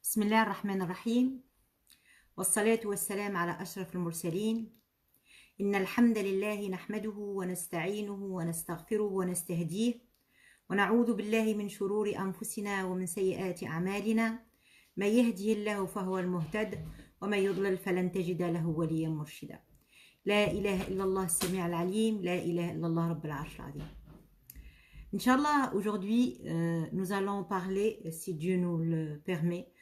بسم الله الرحمن الرحيم والصلاة والسلام على أشرف المرسلين. إن الحمد لله نحمده ونستعينه ونستغفره ونستهديه ونعوذ بالله من شرور أنفسنا ومن سيئات أعمالنا. من يهده الله فهو المهتد ومن يضلل فلن تجد له وليا مرشدا. لا إله إلا الله السميع العليم، لا إله إلا الله رب العرش العظيم. Inch'Allah, aujourd'hui, nous allons parler, si Dieu nous le permet,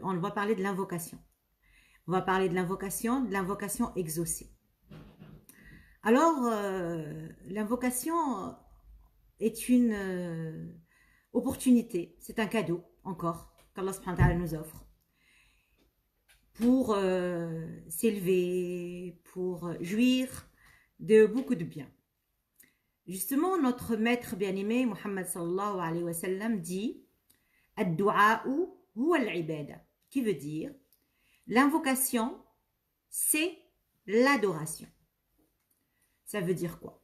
on va parler de l'invocation. On va parler de l'invocation exaucée. Alors, l'invocation est une opportunité, c'est un cadeau, encore, qu'Allah subhanahu wa ta'ala nous offre, pour s'élever, pour jouir de beaucoup de bien. Justement, notre maître bien-aimé, Muhammad sallallahu alayhi wa sallam, dit « Ad-du'a'u huwa al-ibada » qui veut dire l'invocation, c'est l'adoration. Ça veut dire quoi?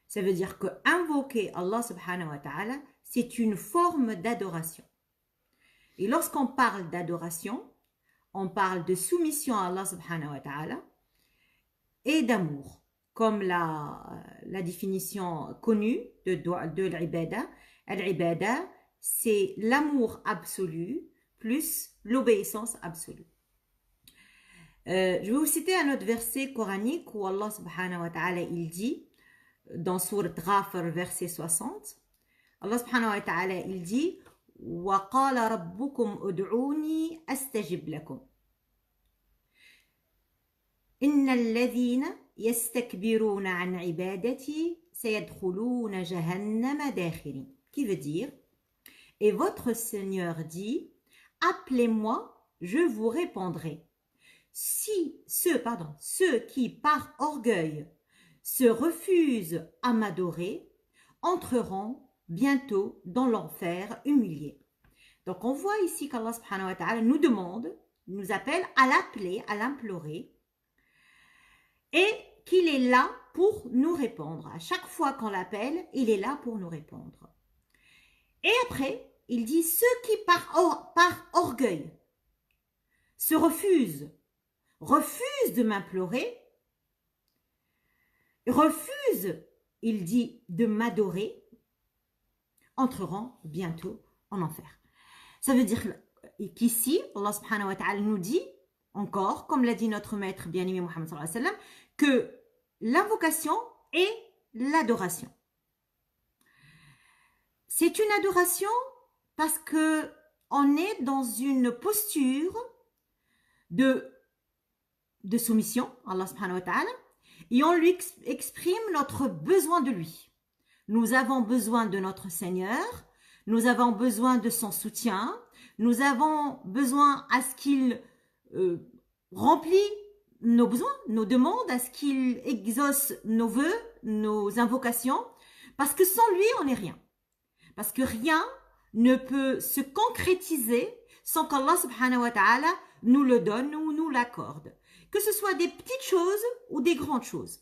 Ça veut dire que invoquer Allah subhanahu wa ta'ala, c'est une forme d'adoration. Et lorsqu'on parle d'adoration, on parle de soumission à Allah subhanahu wa ta'ala et d'amour. Comme la définition connue de l'ibada. L'ibada, c'est l'amour absolu plus l'obéissance absolue. Je vais vous citer un autre verset coranique où Allah subhanahu wa ta'ala il dit, dans Sourate Ghafir, verset 60, Allah subhanahu wa ta'ala il dit « Wa qala rabbukum ud'uni astajib lakum » إن الذين يستكبرون عن عبادتي سيدخلون جهنم داخرين. Qui veut dire, et votre Seigneur dit, appelez-moi, je vous répondrai. Ceux qui par orgueil se refusent à m'adorer entreront bientôt dans l'enfer humiliés. Donc on voit ici qu'Allah subhanahu wa ta'ala nous demande, nous appelle à l'appeler, à l'implorer, et qu'il est là pour nous répondre. À chaque fois qu'on l'appelle, il est là pour nous répondre. Et après, il dit, ceux qui par orgueil se refusent de m'implorer, refusent, il dit, de m'adorer, entreront bientôt en enfer. Ça veut dire qu'ici, Allah subhanahu wa ta'ala nous dit, encore, comme l'a dit notre maître bien-aimé Muhammad sallallahu alayhi wa sallam, que l'invocation est l'adoration. C'est une adoration parce que on est dans une posture de soumission à Allah subhanahu wa ta'ala et on lui exprime notre besoin de lui. Nous avons besoin de notre Seigneur, nous avons besoin de son soutien, nous avons besoin à ce qu'il remplit nos besoins, nos demandes, à ce qu'il exauce nos vœux, nos invocations, parce que sans lui, on n'est rien. Parce que rien ne peut se concrétiser sans qu'Allah subhanahu wa ta'ala nous le donne ou nous l'accorde. Que ce soit des petites choses ou des grandes choses.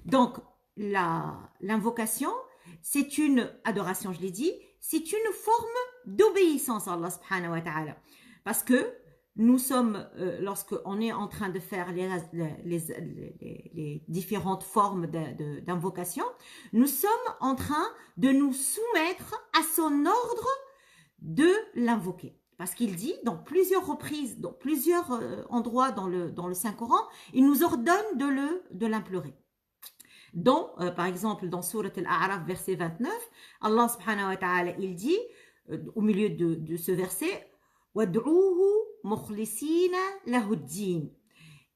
Donc, l'invocation, c'est une adoration, je l'ai dit, c'est une forme d'obéissance à Allah subhanahu wa ta'ala. Parce que nous sommes, lorsqu'on est en train de faire les différentes formes d'invocation, nous sommes en train de nous soumettre à son ordre de l'invoquer. Parce qu'il dit, dans plusieurs reprises, dans plusieurs endroits dans le Saint-Coran, il nous ordonne de l'implorer. Donc, par exemple, dans Sourate Al-A'raf, verset 29, Allah subhanahu wa ta'ala, il dit, au milieu de ce verset, « Wad'uhu mukhlisina lahuddin »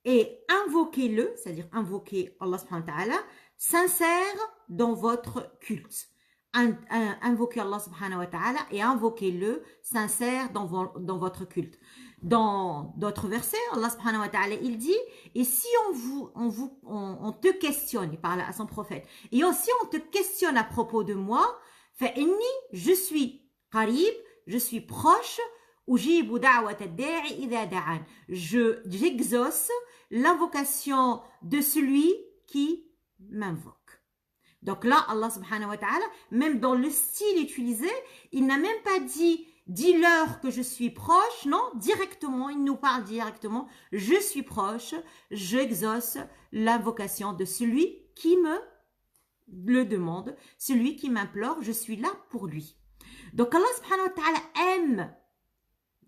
et invoquez-le, c'est-à-dire invoquez Allah subhanahu wa ta'ala, sincère dans votre culte. Invoquez Allah subhanahu wa ta'ala et invoquez-le sincère dans votre culte. Dans d'autres versets, Allah subhanahu wa ta'ala, il dit, et si on te questionne, il parle à son prophète, et aussi on te questionne à propos de moi, fa'inni, je suis qarib, je suis proche, j'exauce l'invocation de celui qui m'invoque. Donc là, Allah subhanahu wa ta'ala, même dans le style utilisé, il n'a même pas dit dis-leur que je suis proche. Non, directement, il nous parle directement. Je suis proche, j'exauce l'invocation de celui qui me le demande, celui qui m'implore, je suis là pour lui. Donc Allah subhanahu wa ta'ala aime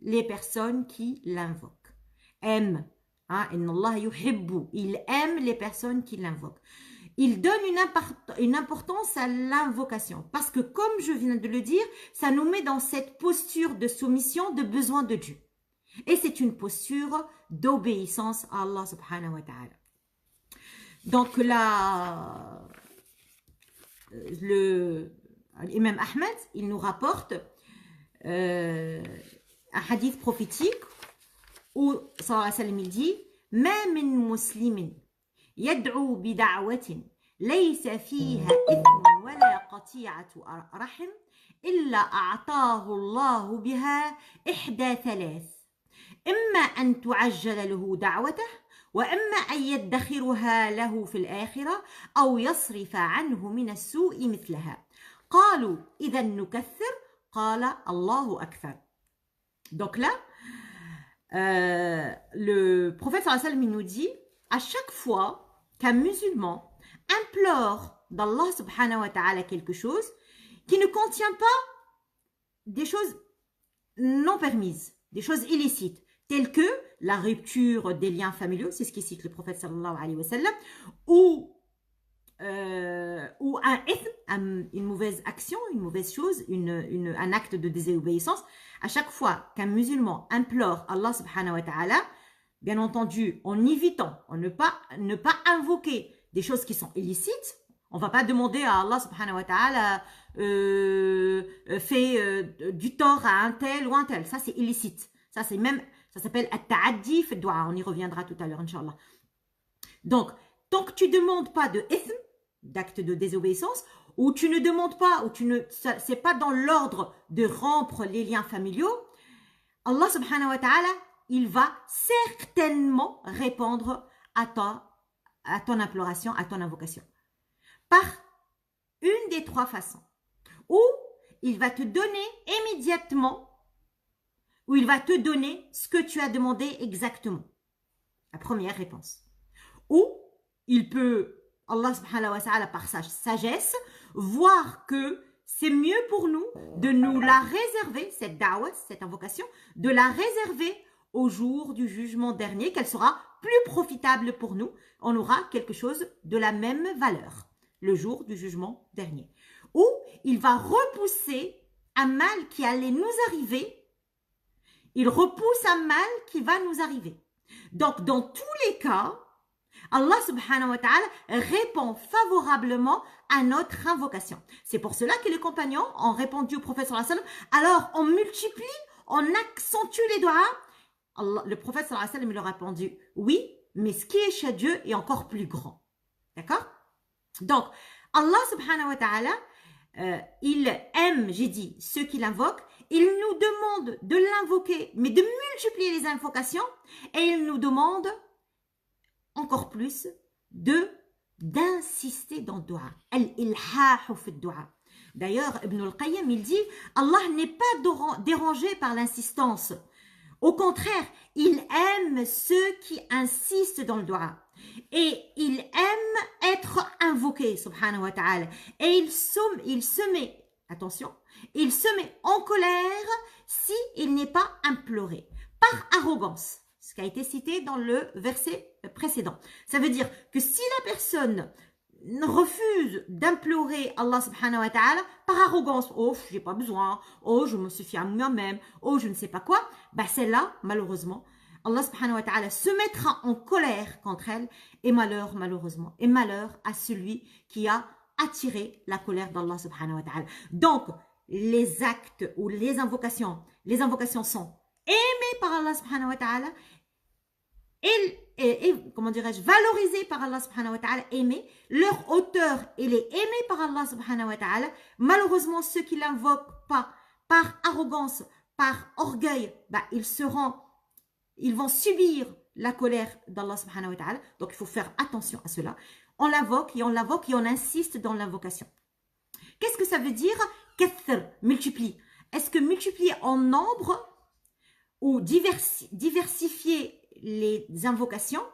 les personnes qui l'invoquent. Aime. Hein? Inna Allah yuhibbu. Il aime les personnes qui l'invoquent. Il donne une importance à l'invocation. Parce que comme je viens de le dire, ça nous met dans cette posture de soumission, de besoin de Dieu. Et c'est une posture d'obéissance à Allah subhanahu wa ta'ala. Donc l'imam Ahmed, il nous rapporte un hadith prophétique où sallallahu alayhi wa sallam il dit « Ma min muslimin yad'u bida'watin laysa fiha ithmun wala qati'atu rahim illa a'tahu Allahu biha ihda thalath imma an tu'ajjala lahu da'watah وإما أن يدخرها له في الآخرة أو يصرف عنه من السوء مثلها قالوا إذا نكثر قال الله أكثر. Donc là, le prophète sallallahu alayhi wa sallam nous dit, à chaque fois qu'un musulman implore d'Allah subhanahu wa ta'ala quelque chose qui ne contient pas des choses non permises, des choses illicites, telles que la rupture des liens familiaux, c'est ce qui cite le prophète sallallahu alayhi wa sallam, ou un ithm, une mauvaise action, une mauvaise chose, un acte de désobéissance. À chaque fois qu'un musulman implore Allah subhanahu wa ta'ala, bien entendu, en évitant, en ne pas invoquer des choses qui sont illicites, on ne va pas demander à Allah subhanahu wa ta'ala fait du tort à un tel ou un tel. Ça, c'est illicite. Ça, c'est même... Ça s'appelle at-ta'addi fi ad-du'a. On y reviendra tout à l'heure, Inch'Allah. Donc, tant que tu ne demandes pas de ithm, d'acte de désobéissance, ou tu ne demandes pas, ou c'est pas dans l'ordre de rompre les liens familiaux, Allah subhanahu wa ta'ala, il va certainement répondre à ton imploration, à ton invocation. Par une des trois façons. Ou il va te donner immédiatement, où il va te donner ce que tu as demandé exactement. La première réponse. Ou il peut, Allah subhanahu wa ta'ala, par sa sagesse, voir que c'est mieux pour nous de nous la réserver, cette da'wah, cette invocation, de la réserver au jour du jugement dernier, qu'elle sera plus profitable pour nous. On aura quelque chose de la même valeur, le jour du jugement dernier. Ou il va repousser un mal qui allait nous arriver. Il repousse un mal qui va nous arriver. Donc, dans tous les cas, Allah subhanahu wa ta'ala répond favorablement à notre invocation. C'est pour cela que les compagnons ont répondu au prophète sallallahu alayhi wa sallam. Alors, on multiplie, on accentue les doigts. Le prophète sallallahu alayhi wa sallam lui a répondu, oui, mais ce qui est chez Dieu est encore plus grand. D'accord? Donc, Allah subhanahu wa ta'ala, il aime, j'ai dit, ceux qui l'invoquent. Il nous demande de l'invoquer, mais de multiplier les invocations. Et il nous demande encore plus d'insister dans le dua. Al-ilhahu fi dua. D'ailleurs, Ibn al-Qayyim, il dit, Allah n'est pas dérangé par l'insistance. Au contraire, il aime ceux qui insistent dans le dua. Et il aime être invoqué, subhanahu wa ta'ala. Et il se met, attention, il se met en colère s'il n'est pas imploré, par arrogance, ce qui a été cité dans le verset précédent. Ça veut dire que si la personne refuse d'implorer Allah subhanahu wa ta'ala par arrogance, oh, j'ai pas besoin, oh, je me suffis à moi-même, oh, je ne sais pas quoi, bah celle-là, malheureusement, Allah subhanahu wa ta'ala se mettra en colère contre elle, et malheur, malheureusement, et malheur à celui qui a attiré la colère d'Allah subhanahu wa ta'ala. Donc, les actes ou les invocations sont aimées par Allah subhanahu wa ta'ala, et comment dirais-je, valorisées par Allah subhanahu wa ta'ala, aimées. Leur auteur, elle est aimée par Allah subhanahu wa ta'ala. Malheureusement, ceux qui l'invoquent pas, par arrogance, par orgueil, bah, ils vont subir la colère d'Allah subhanahu wa ta'ala. Donc, il faut faire attention à cela. On l'invoque et on insiste dans l'invocation. Qu'est-ce que ça veut dire? Kathir, multiplie. Est-ce que multiplier en nombre ou diversifier les invocations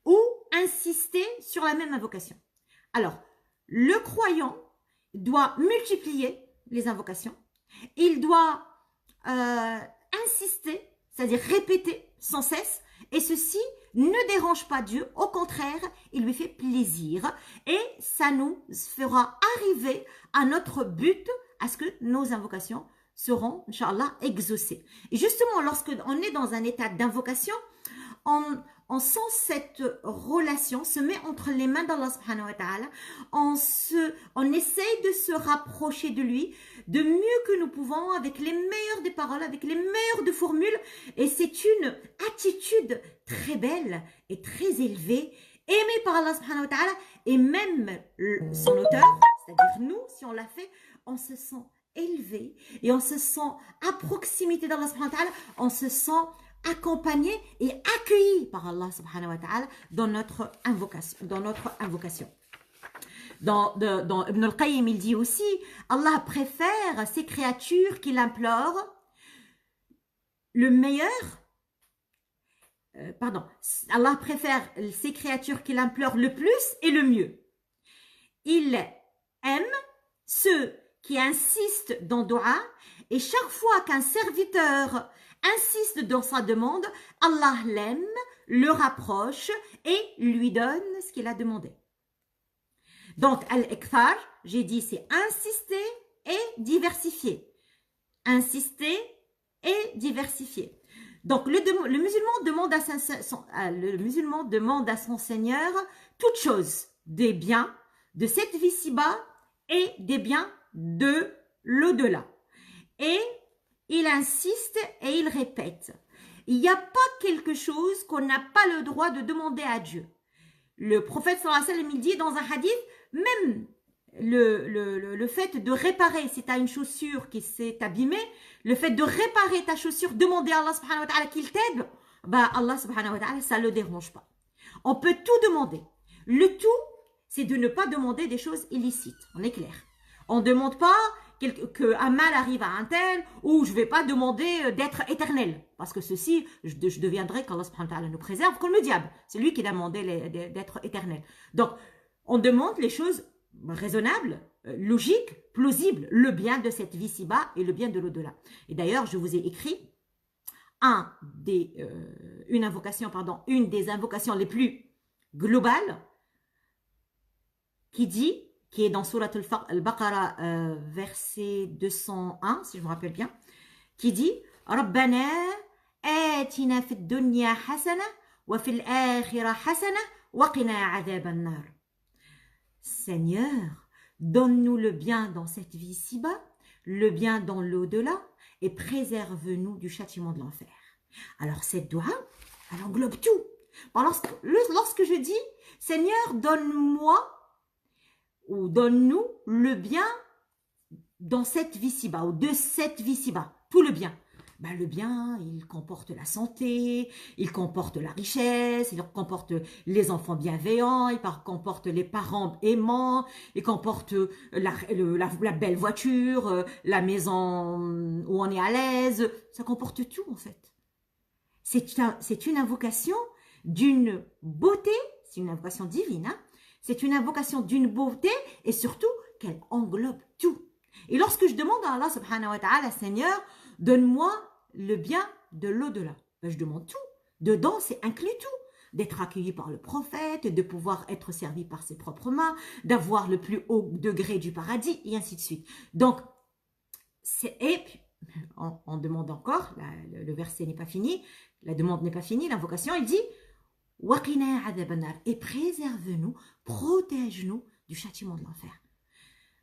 ou insister sur la même invocation? Alors, le croyant doit multiplier les invocations. Il doit insister, c'est-à-dire répéter sans cesse. Et ceci ne dérange pas Dieu. Au contraire, il lui fait plaisir. Et ça nous fera arriver à notre but, à ce que nos invocations seront, Inch'Allah, exaucées. Et justement, lorsqu'on est dans un état d'invocation, on sent cette relation se met entre les mains d'Allah subhanahu wa ta'ala, on essaye de se rapprocher de lui de mieux que nous pouvons, avec les meilleures des paroles, avec les meilleures de formules, et c'est une attitude très belle et très élevée, aimée par Allah subhanahu wa ta'ala, et même son auteur, c'est-à-dire nous, si on l'a fait, on se sent élevé, et on se sent à proximité d'Allah subhanahu wa ta'ala, on se sent accompagné et accueilli par Allah subhanahu wa ta'ala dans notre invocation. Dans Ibn al-Qayyim, il dit aussi, Allah préfère ces créatures qu'il implore le meilleur, Allah préfère ces créatures qu'il implore le plus et le mieux. Il aime ceux qui insistent dans dua, et chaque fois qu'un serviteur insiste dans sa demande, Allah l'aime, le rapproche et lui donne ce qu'il a demandé. Donc, al-ikthar, j'ai dit, c'est insister et diversifier. Insister et diversifier. Donc, le musulman demande à son Seigneur toutes choses, des biens de cette vie ci-bas et des biens de l'au-delà. Et il insiste et il répète. Il n'y a pas quelque chose qu'on n'a pas le droit de demander à Dieu. Le prophète sallallahu alayhi wa sallam, il dit dans un hadith, même le fait de réparer, si tu as une chaussure qui s'est abîmée, le fait de réparer ta chaussure, demander à Allah subhanahu wa ta'ala qu'il t'aide, bah Allah subhanahu wa ta'ala, ça ne le dérange pas. On peut tout demander. Le tout, c'est de ne pas demander des choses illicites. On est clair. On ne demande pas qu'un mal arrive à un tel, ou je ne vais pas demander d'être éternel. Parce que ceci, je deviendrai, qu'Allah subhanahu wa ta'ala nous préserve, comme le diable. C'est lui qui a demandé d'être éternel. Donc, on demande les choses raisonnables, logiques, plausibles, le bien de cette vie ci-bas et le bien de l'au-delà. Et d'ailleurs, je vous ai écrit une des invocations les plus globales qui est dans Surat al-Baqarah, verset 201, si je me rappelle bien, qui dit « Rabbana atina fid dunya hasana wa fil akhirah hasana wa qina adhaban nar » Seigneur, donne-nous le bien dans cette vie ci-bas, le bien dans l'au-delà, et préserve-nous du châtiment de l'enfer. Alors cette dua, elle englobe tout. Lorsque je dis « Seigneur, donne-moi » ou donne-nous le bien dans cette vie ci-bas, ou de cette vie ci-bas, tout le bien. Ben, le bien, il comporte la santé, il comporte la richesse, il comporte les enfants bienveillants, il comporte les parents aimants, il comporte la belle voiture, la maison où on est à l'aise, ça comporte tout en fait. C'est une invocation d'une beauté, c'est une invocation divine, hein? C'est une invocation d'une beauté et surtout qu'elle englobe tout. Et lorsque je demande à Allah subhanahu wa ta'ala, Seigneur, donne-moi le bien de l'au-delà, ben, je demande tout. Dedans, c'est inclus tout. D'être accueilli par le prophète, de pouvoir être servi par ses propres mains, d'avoir le plus haut degré du paradis, et ainsi de suite. Donc, et puis, on demande encore, le verset n'est pas fini, la demande n'est pas finie, l'invocation, il dit et préserve-nous, protège-nous du châtiment de l'enfer.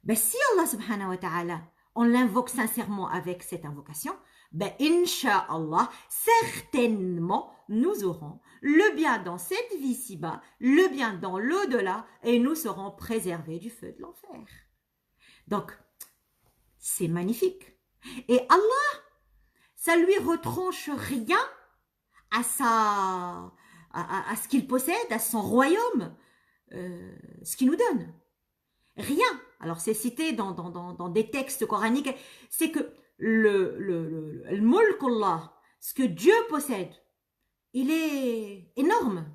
Ben, si Allah subhanahu wa ta'ala, on l'invoque sincèrement avec cette invocation, ben, Inch'Allah, certainement, nous aurons le bien dans cette vie ci-bas, le bien dans l'au-delà, et nous serons préservés du feu de l'enfer. Donc, c'est magnifique. Et Allah, ça lui retranche rien à ce qu'il possède, à son royaume, ce qu'il nous donne. Rien. Alors, c'est cité dans des textes coraniques, c'est que le mulk Allah, ce que Dieu possède, il est énorme.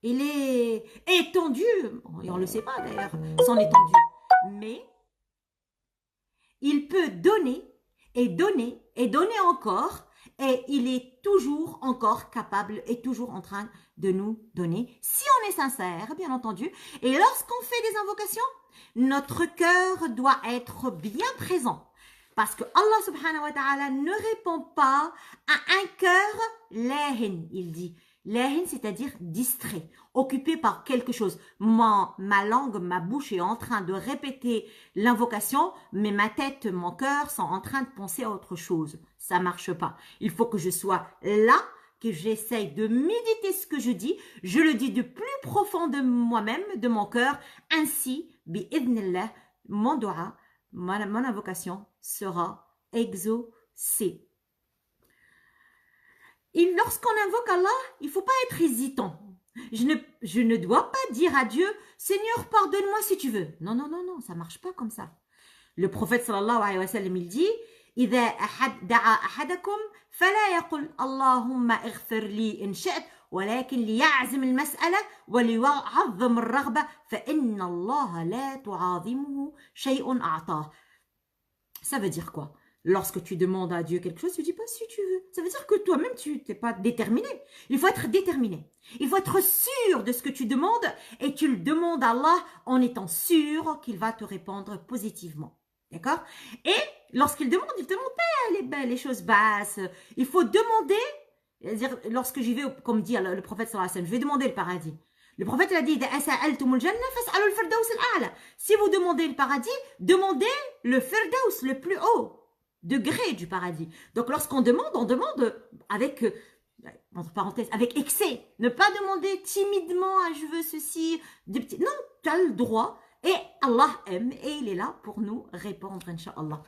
Il est étendu, et on ne le sait pas d'ailleurs, son étendue. Mais il peut donner et donner et donner encore, et il est toujours encore capable et toujours en train de nous donner, si on est sincère, bien entendu. Et lorsqu'on fait des invocations, notre cœur doit être bien présent. Parce que Allah subhanahu wa ta'ala ne répond pas à un cœur lahin, il dit. Lahin, c'est-à-dire distrait, occupé par quelque chose. Ma langue, ma bouche est en train de répéter l'invocation, mais ma tête, mon cœur sont en train de penser à autre chose. Ça marche pas. Il faut que je sois là, que j'essaye de méditer ce que je dis. Je le dis du plus profond de moi-même, de mon cœur. Ainsi, bi'idnillah, mon dua, mon invocation sera exaucée. Et lorsqu'on invoque Allah, il ne faut pas être hésitant. Je ne dois pas dire à Dieu, Seigneur, pardonne-moi si tu veux. Non, non, non, non, ça ne marche pas comme ça. Le prophète sallallahu alayhi wa sallam, il dit, إذا دعا أحدكم فلا يقل اللهم اغفر لي إن شئت ولكن ليعزم المسألة وليعظم الرغبة فإن الله لا تعاظمه شيء أعطاه. Ça veut dire quoi? Lorsque tu demandes à Dieu quelque chose, tu ne dis pas si tu veux. Ça veut dire que toi-même, tu n'es pas déterminé. Il faut être déterminé. Il faut être sûr de ce que tu demandes et tu le demandes à Allah en étant sûr qu'il va te répondre positivement. D'accord? Et lorsqu'il demande, il ne demande pas les choses basses. Il faut demander, c'est-à-dire lorsque j'y vais, comme dit le prophète sallallahu alayhi wa sallam, je vais demander le paradis. Le prophète a dit, si vous demandez le paradis, demandez le firdaus, le plus haut degré du paradis. Donc lorsqu'on demande, on demande avec, entre parenthèses, avec excès. Ne pas demander timidement, ah, je veux ceci, des petits. Non, tu as le droit. Et Allah aime et il est là pour nous répondre, Inch'Allah.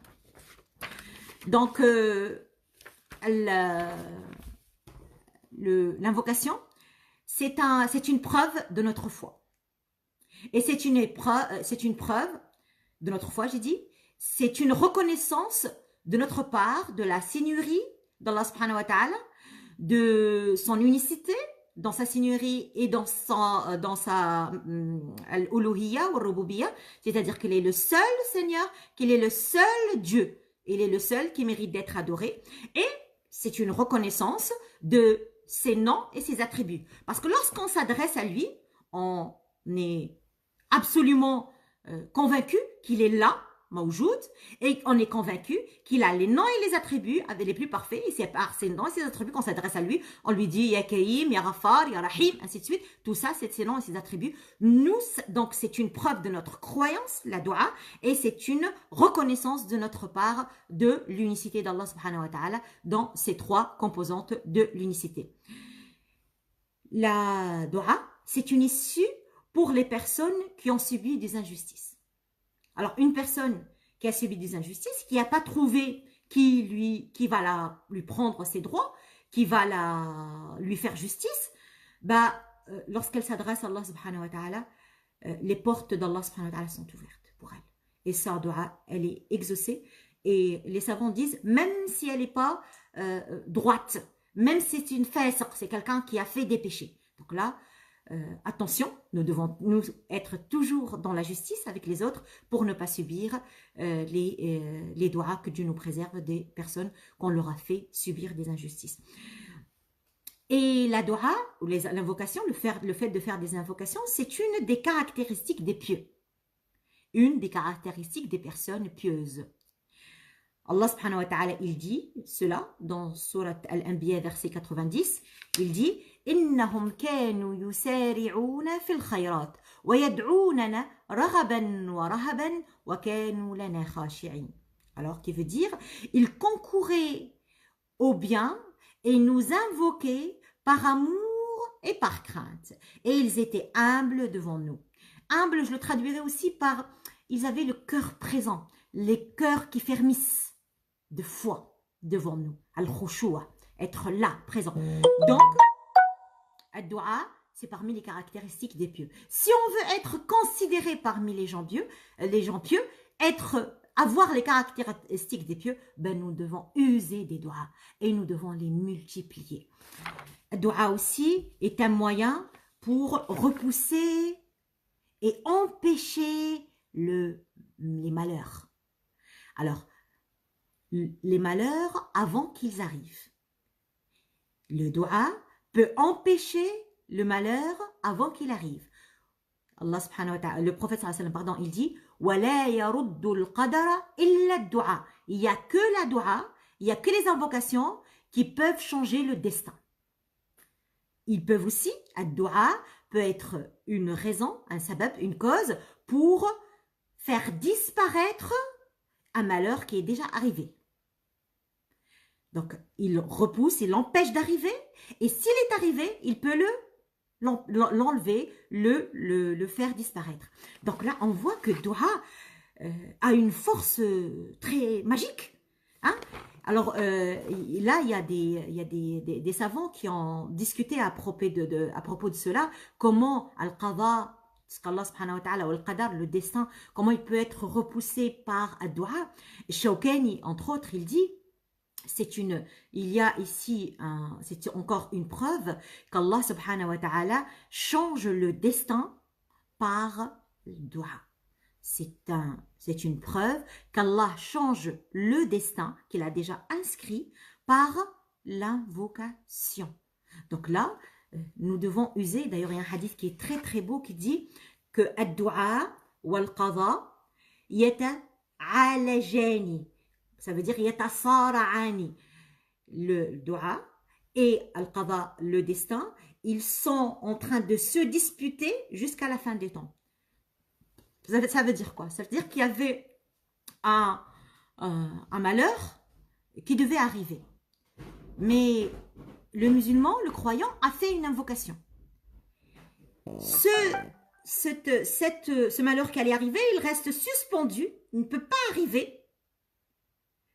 Donc, l'invocation, c'est une preuve de notre foi. Et c'est une preuve de notre foi, j'ai dit. C'est une reconnaissance de notre part de la seigneurie d'Allah subhanahu wa ta'ala, de son unicité, dans sa seigneurie et dans sa al-uluhiyya ou rububiyya, c'est-à-dire qu'il est le seul Seigneur, qu'il est le seul Dieu. Il est le seul qui mérite d'être adoré. Et c'est une reconnaissance de ses noms et ses attributs. Parce que lorsqu'on s'adresse à lui, on est absolument convaincu qu'il est là, Mawjoud, et on est convaincu qu'il a les noms et les attributs avec les plus parfaits, et c'est par ces noms et ces attributs qu'on s'adresse à lui, on lui dit Ya Kaïm, Ya Ghafar, Ya Rahim, ainsi de suite, tout ça c'est ses noms et ses attributs. Nous, donc c'est une preuve de notre croyance, la dua, et c'est une reconnaissance de notre part de l'unicité d'Allah subhanahu wa ta'ala dans ces trois composantes de l'unicité. La dua, c'est une issue pour les personnes qui ont subi des injustices. Alors, une personne qui a subi des injustices, qui n'a pas trouvé qui va lui prendre ses droits, qui va lui faire justice, lorsqu'elle s'adresse à Allah subhanahu wa ta'ala, les portes d'Allah subhanahu wa ta'ala sont ouvertes pour elle. Et sa dua, elle est exaucée. Et les savants disent, même si elle n'est pas droite, même si c'est une fasiq, c'est quelqu'un qui a fait des péchés. Donc là, attention, nous devons nous être toujours dans la justice avec les autres pour ne pas subir les doigts que Dieu nous préserve des personnes qu'on leur a fait subir des injustices. Et la dua, ou l'invocation, le fait de faire des invocations, c'est une des caractéristiques des pieux. Une des caractéristiques des personnes pieuses. Allah subhanahu wa ta'ala, il dit cela dans Surat Al-Anbiya, verset 90, il dit إنهم كانوا يسارعون في الخيرات ويدعوننا رغبا ورهبا وكانوا لنا خاشعين. Alors, qui veut dire, ils concouraient au bien et nous invoquaient par amour et par crainte. Et ils étaient humbles devant nous. Humble, je le traduirais aussi par, ils avaient le cœur présent, les cœurs qui fermissent de foi devant nous. Al-Khushu'a, être là, présent. Donc, Ad-Dua, c'est parmi les caractéristiques des pieux. Si on veut être considéré parmi les gens pieux, être avoir les caractéristiques des pieux, ben nous devons user des doigts et nous devons les multiplier. Le doigt aussi est un moyen pour repousser et empêcher les malheurs. Alors, les malheurs avant qu'ils arrivent. Le doigt peut empêcher le malheur avant qu'il arrive. Allah subhanahu wa ta'ala, le prophète sallallahu alayhi wa sallam, pardon, il dit وَلَا يَرُدُّ الْقَدَرَ إِلَّا الدُّعَى. Il n'y a que la dua, il n'y a que les invocations qui peuvent changer le destin. Ils peuvent aussi, ad-dua peut être une raison, un sabab, une cause pour faire disparaître un malheur qui est déjà arrivé. Donc, il repousse, il l'empêche d'arriver, et s'il est arrivé, il peut l'enlever, le faire disparaître. Donc là, on voit que dua a une force très magique. Hein? Alors là, il y a des savants qui ont discuté à propos de cela, comment al-qada, ce qu'Allah subhanahu wa ta'ala, ou al-qadar, le destin, comment il peut être repoussé par ad-dua. Shawkani, entre autres, il dit, il y a ici, c'est encore une preuve qu'Allah subhanahu wa ta'ala change le destin par le dua. C'est une preuve qu'Allah change le destin qu'il a déjà inscrit par l'invocation. Donc là, nous devons user, d'ailleurs il y a un hadith qui est très très beau qui dit que ad-dua wal qada yata'alajani. Ça veut dire yatasara'ani. Le dua et al-qada, le destin, ils sont en train de se disputer jusqu'à la fin des temps. Ça veut dire quoi? Ça veut dire qu'il y avait un malheur qui devait arriver. Mais le musulman, le croyant, a fait une invocation. Ce malheur qui allait arriver, il reste suspendu, il ne peut pas arriver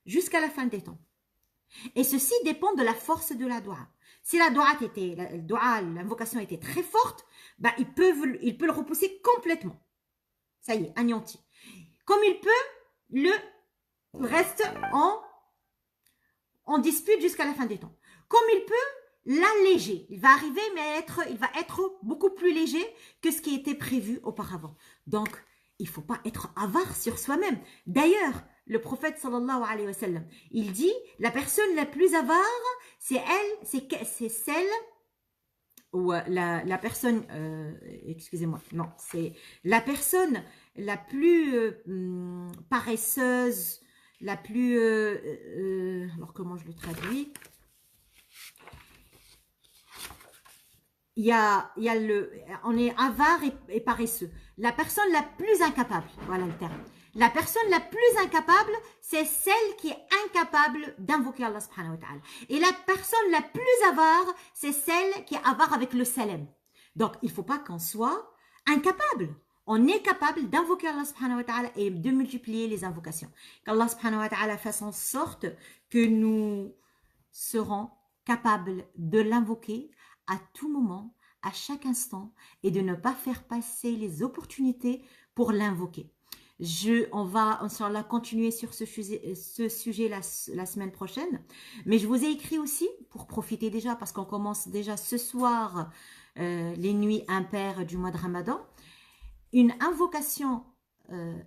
jusqu'à la fin des temps. Et ceci dépend de la force de la dua. Si l'invocation était très forte, ben il peut le repousser complètement. Ça y est, anéanti. Comme il peut, le reste en dispute jusqu'à la fin des temps. Comme il peut l'alléger. Il va arriver, mais il va être beaucoup plus léger que ce qui était prévu auparavant. Donc, il ne faut pas être avare sur soi-même. D'ailleurs, le prophète sallallahu alayhi wa sallam, il dit, la personne la plus avare, c'est celle, ou la personne, excusez-moi, non, c'est la personne la plus paresseuse, la plus, alors comment je le traduis? On est avare et paresseux. La personne la plus incapable, voilà le terme. La personne la plus incapable, c'est celle qui est incapable d'invoquer Allah subhanahu wa ta'ala. Et la personne la plus avare, c'est celle qui est avare avec le salam. Donc, il ne faut pas qu'on soit incapable. On est capable d'invoquer Allah subhanahu wa ta'ala et de multiplier les invocations. Qu'Allah subhanahu wa ta'ala fasse en sorte que nous serons capables de l'invoquer à tout moment, à chaque instant, et de ne pas faire passer les opportunités pour l'invoquer. On va, Inch'Allah, continuer sur ce sujet la semaine prochaine. Mais je vous ai écrit aussi, pour profiter déjà, parce qu'on commence déjà ce soir les nuits impaires du mois de Ramadan, une invocation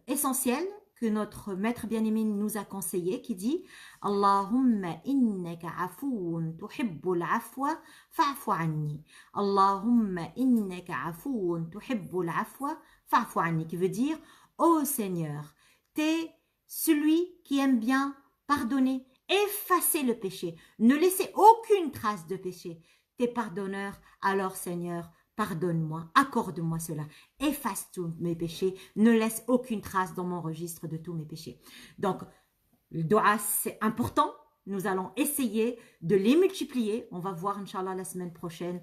essentielle que notre maître bien-aimé nous a conseillé, qui dit « Allahumma innaka afoun tuhibbul afwa fa'fu anni. Allahumma innaka afoun tuhibbul afwa fa'fu anni » qui veut dire « Ô Seigneur, t'es celui qui aime bien pardonner, effacer le péché, ne laisser aucune trace de péché. T'es pardonneur, alors Seigneur, pardonne-moi, accorde-moi cela, efface tous mes péchés, ne laisse aucune trace dans mon registre de tous mes péchés. » Donc, le dua, c'est important. Nous allons essayer de les multiplier. On va voir, Inch'Allah, la semaine prochaine,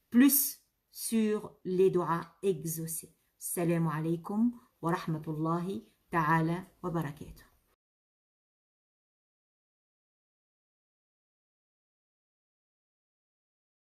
plus sur les duas exaucés. Salam alaikum wa rahmatullahi ta'ala wa barakatuh.